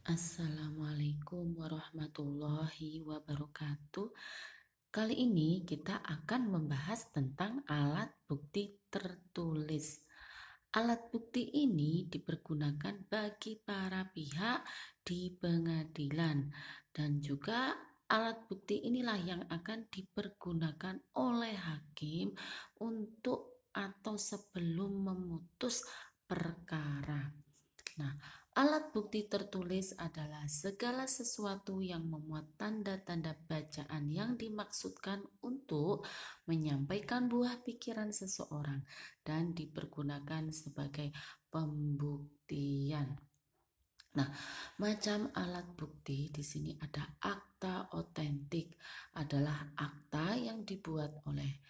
Assalamualaikum warahmatullahi wabarakatuh. Kali ini kita akan membahas tentang alat bukti tertulis. Alat bukti ini dipergunakan bagi para pihak di pengadilan dan juga alat bukti inilah yang akan dipergunakan oleh hakim untuk atau sebelum memutus perkara. Nah, alat bukti tertulis adalah segala sesuatu yang memuat tanda-tanda bacaan yang dimaksudkan untuk menyampaikan buah pikiran seseorang dan dipergunakan sebagai pembuktian. Nah, macam alat bukti di sini ada akta otentik, adalah akta yang dibuat oleh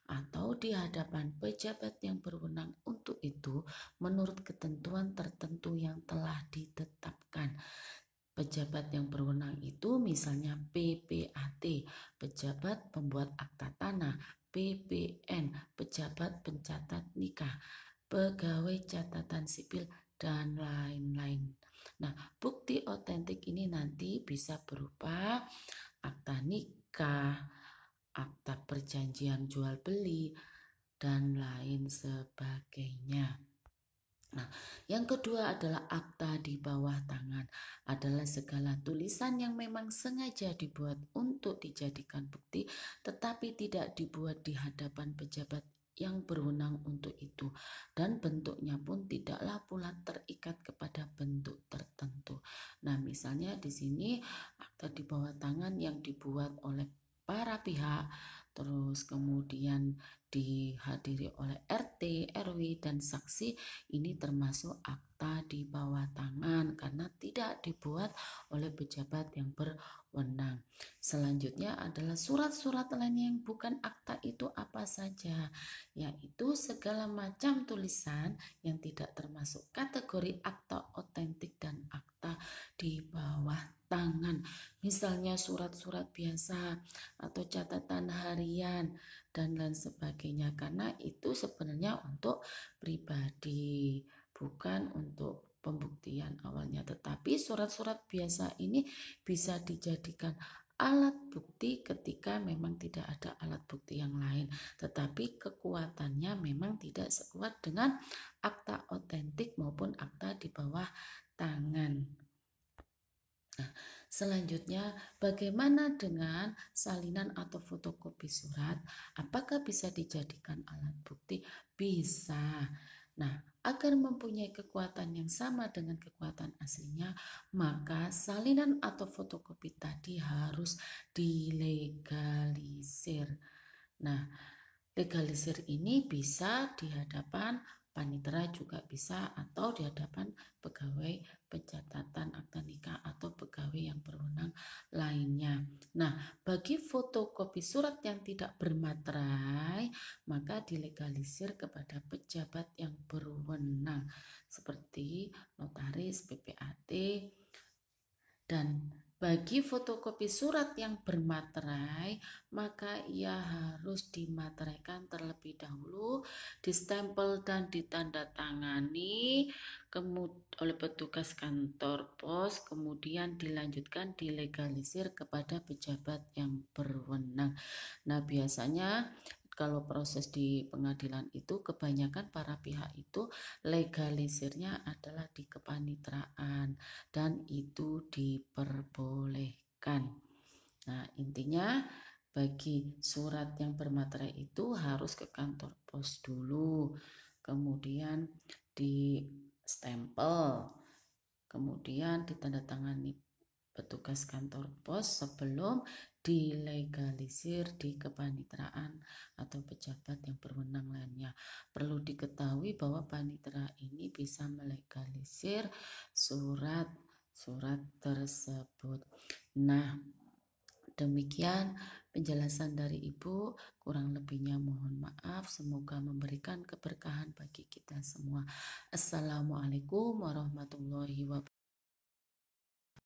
atau di hadapan pejabat yang berwenang untuk itu menurut ketentuan tertentu yang telah ditetapkan. Pejabat yang berwenang itu misalnya PPAT, pejabat pembuat akta tanah, PPN, pejabat pencatat nikah, pegawai catatan sipil, dan lain-lain. Nah, bukti otentik ini nanti bisa berupa akta nikah, akta perjanjian jual beli, dan lain sebagainya. Nah, yang kedua adalah akta di bawah tangan, adalah segala tulisan yang memang sengaja dibuat untuk dijadikan bukti, tetapi tidak dibuat di hadapan pejabat yang berwenang untuk itu, dan bentuknya pun tidaklah pula terikat kepada bentuk tertentu. Nah, misalnya di sini akta di bawah tangan yang dibuat oleh para pihak, terus kemudian dihadiri oleh RT, RW, dan saksi, ini termasuk akta di bawah tangan karena tidak dibuat oleh pejabat yang berwenang. Selanjutnya adalah surat-surat lainnya yang bukan akta itu apa saja, yaitu segala macam tulisan yang tidak termasuk kategori akta otentik dan akta di bawah tangan. Misalnya surat-surat biasa atau catatan harian dan lain sebagainya, karena itu sebenarnya untuk pribadi, bukan untuk pembuktian awalnya. Tetapi surat-surat biasa ini bisa dijadikan alat bukti ketika memang tidak ada alat bukti yang lain, tetapi kekuatannya memang tidak sekuat dengan akta otentik maupun akta di bawah tangan. Nah, selanjutnya, bagaimana dengan salinan atau fotokopi surat? Apakah bisa dijadikan alat bukti? Bisa. Nah, agar mempunyai kekuatan yang sama dengan kekuatan aslinya, maka salinan atau fotokopi tadi harus dilegalisir. Nah, legalisir ini bisa di hadapan panitera juga bisa, atau di hadapan pegawai pencatatan akta nikah atau pegawai yang berwenang lainnya. Nah, bagi fotokopi surat yang tidak bermaterai, maka dilegalisir kepada pejabat yang berwenang seperti notaris, PPAT, dan bagi fotokopi surat yang bermaterai, maka ia harus dimateraikan terlebih dahulu, distempel dan ditandatangani oleh petugas kantor pos, kemudian dilanjutkan dilegalisir kepada pejabat yang berwenang. Nah, biasanya kalau proses di pengadilan itu kebanyakan para pihak itu legalisirnya adalah di kepaniteraan dan itu diperbolehkan. Nah, intinya bagi surat yang bermaterai itu harus ke kantor pos dulu, kemudian di stempel, kemudian ditandatangani petugas kantor pos sebelum dilegalisir di kepaniteraan atau pejabat yang berwenang lainnya. Perlu diketahui bahwa panitera ini bisa melegalisir surat-surat tersebut. Nah, demikian penjelasan dari Ibu, kurang lebihnya mohon maaf, semoga memberikan keberkahan bagi kita semua. Assalamualaikum warahmatullahi wabarakatuh.